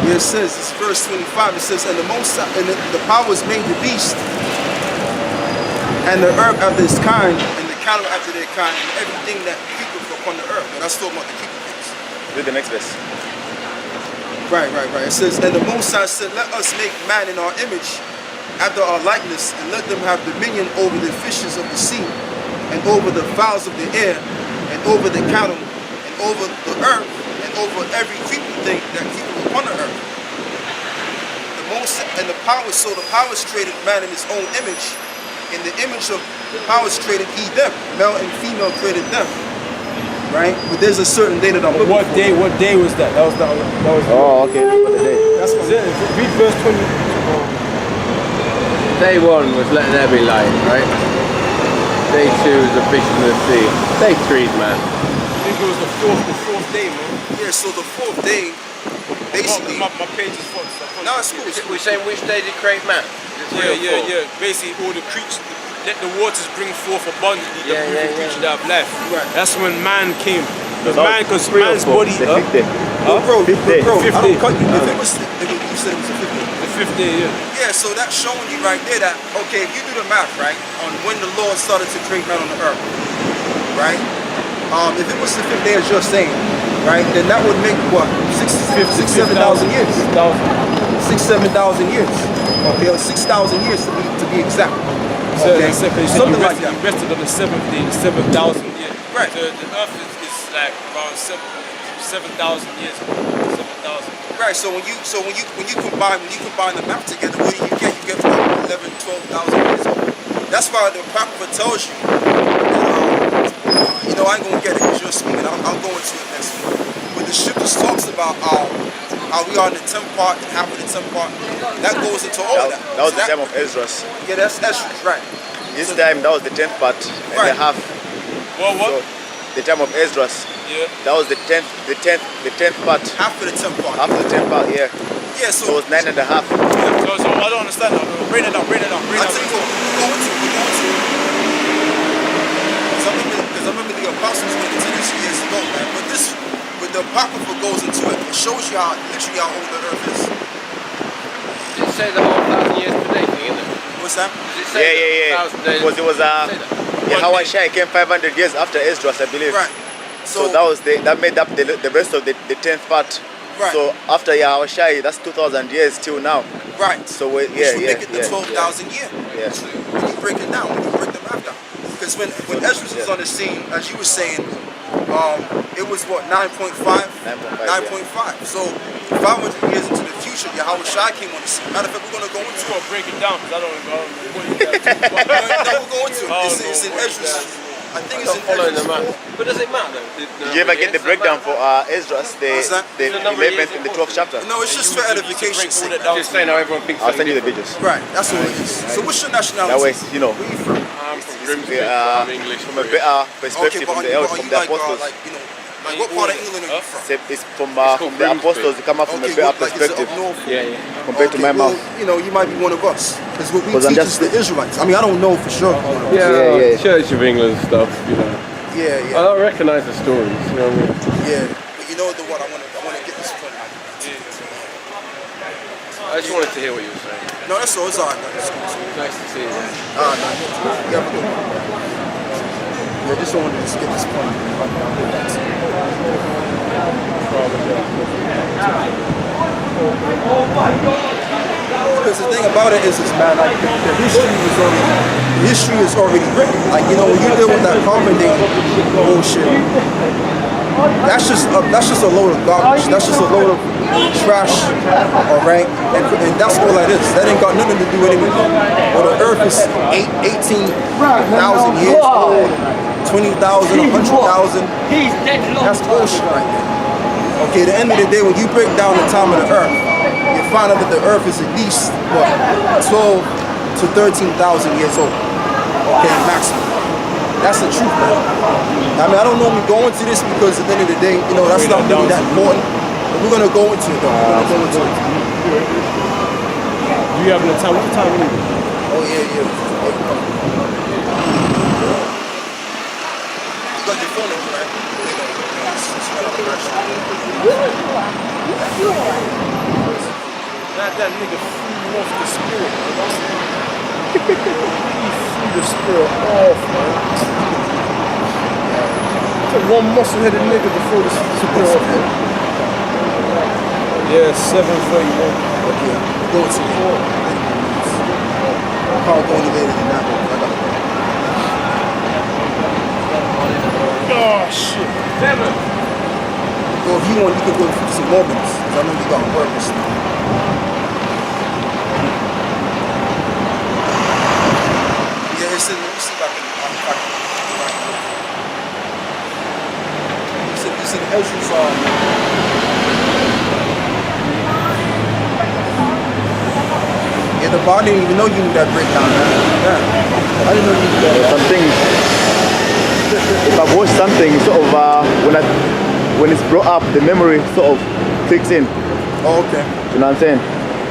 Yeah, it says, it's verse 25, it says, and the most and the powers made the beast, and the earth after its kind, and the cattle after their kind, and everything that creepeth upon the earth. And that's talking about the creeping things. Read the next verse. Right. It says, and the Most High said, let us make man in our image, after our likeness, and let them have dominion over the fishes of the sea, and over the fowls of the air, and over the cattle, and over the earth, and over every creeping thing that creepeth upon the earth. And the powers created man in his own image. In the image of the powers created he them. Male and female created them. Right? But there's a certain day that I'm looking for. What day was that? That was Oh, okay. For the day. That's what read verse 20. Day 1 was let there be light, right? Day 2 was the fish in the sea. Day 3 is man. I think it was the fourth day, man. Yeah, so the fourth day, basically. My page is fucked. No, it's cool. We're saying which day did he create man? Yeah. Basically, all the creatures, let the waters bring forth abundantly the moving creature that have life. Right. That's when man came. Because man's body. The fifth day. Bro, Fifth day. I Fifth don't day. cut you. If it was, you said it was the fifth day. The 5th day, yeah. Yeah, so that's showing you right there that, okay, if you do the math, right, on when the Lord started to create man on the earth, right? If it was the 5th day, as you're saying, right, then that would make what? 7,000 years. 7,000 years. Okay, or 6,000 years to be exact. Okay, something like that. He rested on the 7th day, 7,000 years. Right. The earth is like around 7,000 years. 7,000. Right. So when you combine the math together, what do you get? You get about 11, 12,000 years old. That's why the Apocrypha tells you that, I ain't gonna get it because you're speaking. I'll go into it next week. But the scriptures talks about how we are in the 10th part and half of the 10th part. That goes into all of that. That was the time of Esdras. Yeah, that's Esdras, right. This time, that was the 10th part and Right. the half. What? So, the time of Esdras. Yeah. That was the 10th part. Half of the 10th part. After the 10th part, yeah. Yeah, So it was 9 and a half. So I don't understand that. Bring it down. I'll tell you what, we're going to. Because I remember the apostles went into this years ago, man. But the Apocrypha goes into it. It shows you literally how old the earth is. Did it say the whole 1,000 years per day thing, isn't it? What's that? Did it say Yeah. 1,000 days? Because it was Yahweh Shai came 500 years after Esdras, I believe. Right. So that made up the rest of the 10th part. Right. So after Yahweh Shai, that's 2,000 years till now. Right. So Which would make it the 12,000 year. Yeah. When you break it down, when you break the math down. Because when Esdras was on the scene, as you were saying, it was what, 9.5? 9.5. So 500 years into the future, Yahweh Shai came on the scene. Matter of fact, we're going to go into it. Break it down because I don't know what you got to No, we're going to it. It's in Esdras. I think it's in Following the Esdras. map. But does it matter though? Did you ever get the breakdown for Esdras, the What's that? 11th and the 12th chapter? No, it's just for edification. Just saying how everyone thinks. I'll send you the videos. Right, that's what it is. So what's your nationality? That way, you know, Where you from? I'm from Grimsby. I'm English. from a better perspective from the elders, from the apostles. Like what part of England are you from? It's from the apostles, they come up from a better perspective Yeah. compared to my mouth. You might be one of us. Because what we 'Cause I'm teach just- is the Israelites. I mean, I don't know for sure. Yeah, Church of England stuff, Yeah. I don't recognise the stories, you know what I mean? Yeah. But you know what I want to get this point. I just wanted to hear what you were saying. No, that's all. It's all right. It's cool. Nice to see you. You have a good one. Yeah, just wanted to get this point. I'll get back to you. Because the thing about it is man, like the history is already written. Like, when you deal with that carbon dating bullshit, that's just a load of garbage. That's just a load of trash, all right? And that's all that is. That ain't got nothing to do with anything. Well, the earth is 18,000 years old, 20,000, 100,000. That's bullshit right there. Okay, at the end of the day, when you break down the time of the earth, you find out that the earth is at least, 12 to 13,000 years old. Okay, maximum. That's the truth, man. I mean, I don't normally go into this because at the end of the day, that's not really that important. But we're going to go into it, though. We're going to go into it. Do you have the time? What's the time anyway? Oh, yeah. You got your phone number, right? It's right on the That nigga flew off the spirit, man. He threw the spirit off, man. Took one muscle-headed nigga to throw the spirit off, man. Yeah, 7:31. Okay, go to I can't go any later than that. Oh, shit. Damn it. So if you want, you can go for some moments. Because I know you got on purpose. Yeah, it's in, let me see if I can. It's in Ezra's yeah, the body didn't even know you knew that breakdown, man. Yeah. I didn't know you knew that. Some things. If I've watched something, sort of when it's brought up, the memory sort of clicks in. Oh, okay. You know what I'm saying?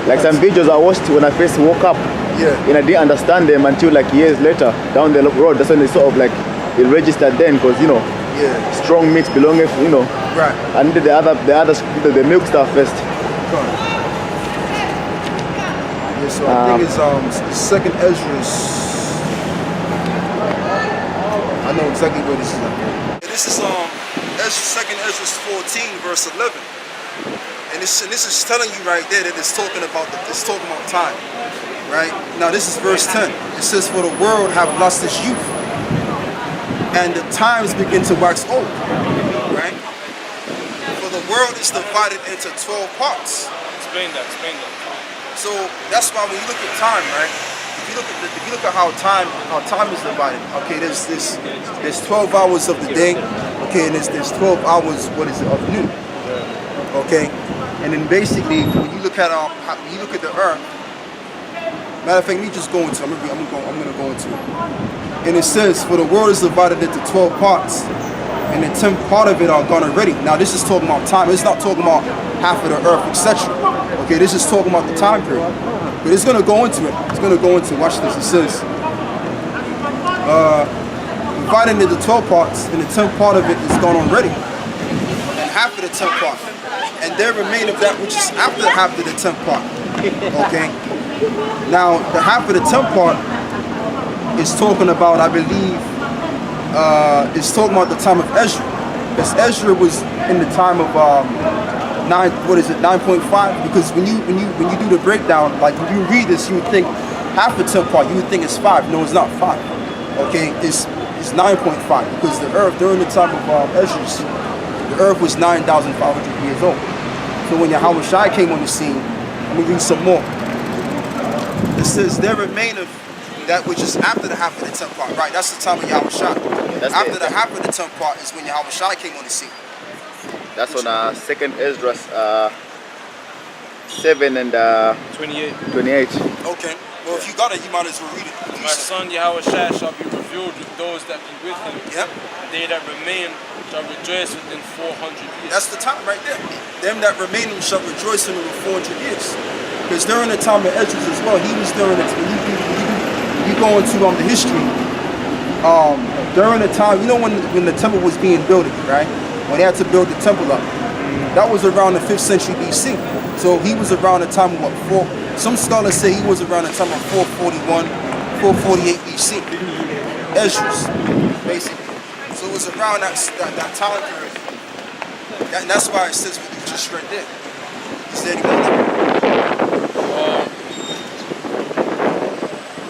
Like some videos I watched when I first woke up, Yeah. and I didn't understand them until like years later down the road. That's when they sort of like it registered then, because you know, Yeah. strong meat belonging, you know. Right. I needed the milk stuff first. Yeah, so I think it's second Ezra's. I know exactly where this is at. Yeah, this is second Ezra's 14 verse 11. And this is telling you right there that it's talking about time. Right? Now this is verse 10. It says, "For the world have lost its youth, and the times begin to wax old." Right? For the world is divided into 12 parts. Explain that. So that's why when you look at time, right? If you look at how time is divided, okay, there's 12 hours of the day, okay, and there's 12 hours of noon, okay, and then basically when you look at the earth, matter of fact, me just go into I'm gonna go into it, and it says, "For the world is divided into 12 parts, and the 10th part of it are gone already." Now this is talking about time. It's not talking about half of the earth, etc. Okay, this is talking about the time period. But it's gonna go into it. Watch this. It says, divided into 12 parts, and the 10th part of it is gone already. And half of the 10th part. And there remain of that which is after half of the 10th part. Okay? Now the half of the 10th part is talking about, I believe, it's talking about the time of Ezra. Because Ezra was in the time of 9.5, because when you do the breakdown, like when you read this, you would think half the 10th part, you would think it's 5. No, it's not 5. Okay, it's 9.5, because the earth during the time of Ezra, the earth was 9,500 years old. So when Yahweh Shai came on the scene, let me read some more. It says, "There remain of that which is after the half of the 10th part." Right, that's the time of Yahweh Shai. After the half of the 10th part is when Yahweh Shai came on the scene. That's on second Ezra's 7 and 28. Okay. Well, if you got it, you might as well read it. My son Yahweh Shai shall be revealed with those that be with him. Yep. They that remain shall rejoice within 400 years. That's the time right there. Them that remain shall rejoice in him with 400 years. Because during the time of Ezra as well, he was during the you go into the history. During the time, you know when the temple was being built, right? When they had to build the temple up, that was around the 5th century BC. So he was around the time of what? Some scholars say he was around the time of 441, 448 BC. Ezra's, basically. So it was around that time period. And that's why it says what you just read there. Is there anyone?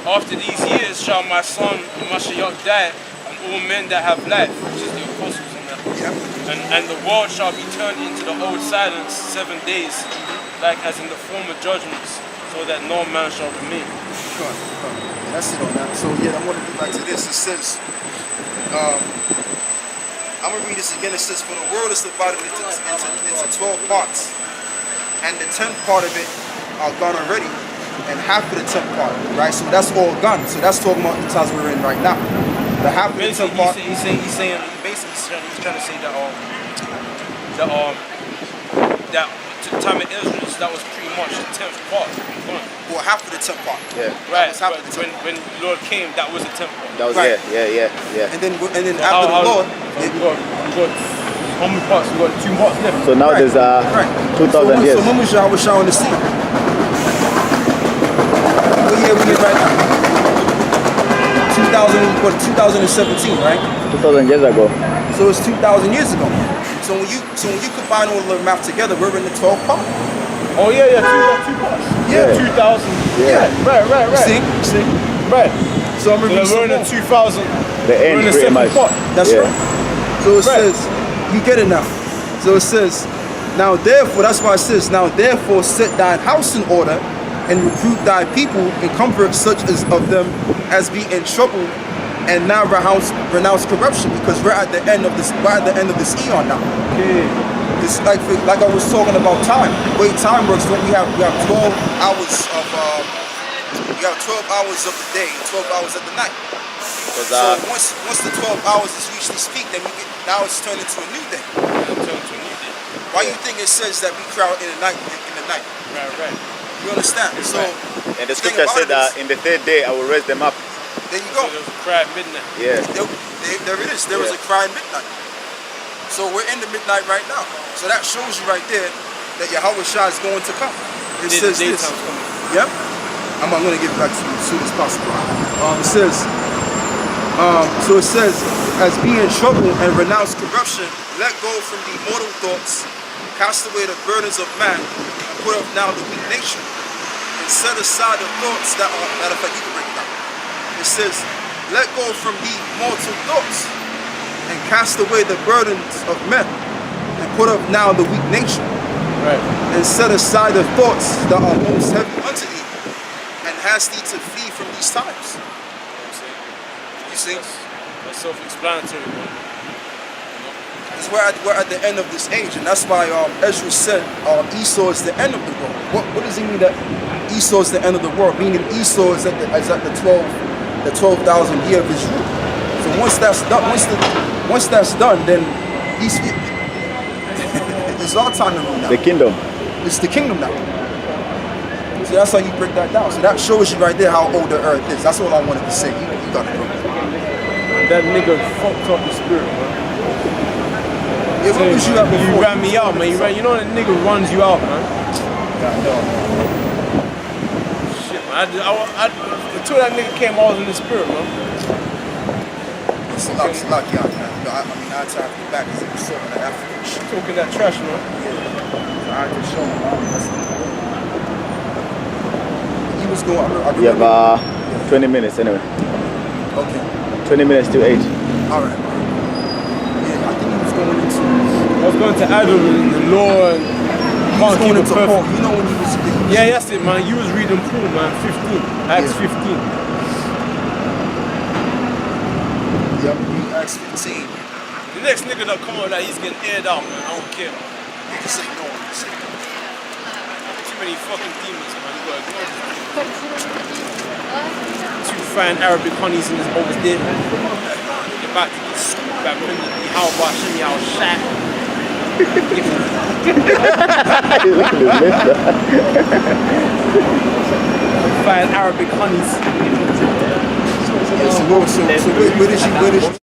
After these years shall my son Mashiach die, and all men that have life, which is the apostles and that. Yep. And the world shall be turned into the old silence 7 days, like as in the former judgments, so that no man shall remain. Sure. That's it on that. So yeah, I want to get back to this. It says, I'm gonna read this again. It says, "For the world is divided into 12 parts, and the 10th part of it are gone already, and half of the 10th part, right? So that's all gone. So that's talking about the times we're in right now. The half of the 10th part. He's trying to say that the time of Israel, that was pretty much the 10th part. Well, half of the 10th part. Yeah. Right. Half of the 10th When Lord came, that was the 10th part. That was Right. yeah. And then after the Lord, we got how many parts? We got 2 parts left. So now Right. there's right. 2,000 years. So when was Yahweh Shai on the scene? year we in right now? 2017, right? 2,000 years ago. So it's 2,000 years ago. So when you combine all the math together, we're in the 12th part. Oh yeah, two parts. Yeah. 2000. Yeah. Right. See? Right. So I'm So gonna read we're in the some 2000. The end, We're in the pretty second much. part. That's Yeah. right. So it Right. says, you get it now. So it says, now therefore, that's why it says, now therefore set thine house in order and recruit thy people and comfort such as of them as be in trouble and now renounce corruption, because we're at the end of this eon now. Okay. It's like I was talking about time. The way time works, when we have 12 hours of we have 12 hours of the day and 12 hours of the night. Because, So once the 12 hours is reached its peak, then now it's turned into a new day. Why you think it says that we cry out in the night? Right. You understand? So and the thing scripture about said it that is- in the third day I will raise them up. there you So go. there was a cry at midnight. Yeah. There it is. There was a cry in midnight. So we're in the midnight right now. So that shows you right there that Yahweh Shah is going to come. It says this. Daytime's coming. Yep. I'm going to get back to you as soon as possible. It says, so it says, as be in trouble and renounce corruption, let go from the mortal thoughts, cast away the burdens of man, and put up now the weak nature, and set aside the thoughts that are, matter of fact, you can break it down. It says, let go from the mortal thoughts, and cast away the burdens of men, and put up now the weak nature, Right. and set aside the thoughts that are most heavy unto thee, and hast thee to flee from these times. You see? That's self-explanatory, man. Because we're at the end of this age, and that's why Ezra said Esau is the end of the world. What does he mean that Esau is the end of the world? Meaning Esau is at the 12,000 year of his rule. So once that's done, then it's our time to rule now. The kingdom. It's the kingdom now. So that's how you break that down. So that shows you right there how old the earth is. That's all I wanted to say. You got it, bro. That nigga fucked up the spirit, man. Yeah, what was you at before? You ran me out, man. You know that nigga runs you out, man. Shit, man. Until that nigga came, I was in the spirit, man. It's a lot, yeah. You know, I mean, I tried to get back because it was sort of like African shit. Talking that trash, man. So I had to show him. He was going, I You remember. have 20 minutes anyway. Okay, 20 minutes to 8. all right. Yeah, I think he was going into. I was going to Adam and the law and He was can't keep going it into Paul. perfect. You know when he was. Yeah, that's it, man. You was reading Paul, man. 15. Acts 15. Yep, he Acts 15. The next nigga that come out, he's getting aired out, man. I don't care. You can say no. You can say no. Too many fucking demons, man. You gotta ignore them. Two fine Arabic honeys in his over there. You're about to get scooped back in the how about shimmy how shot. Fine Arabic honeys. Yeah, so where did you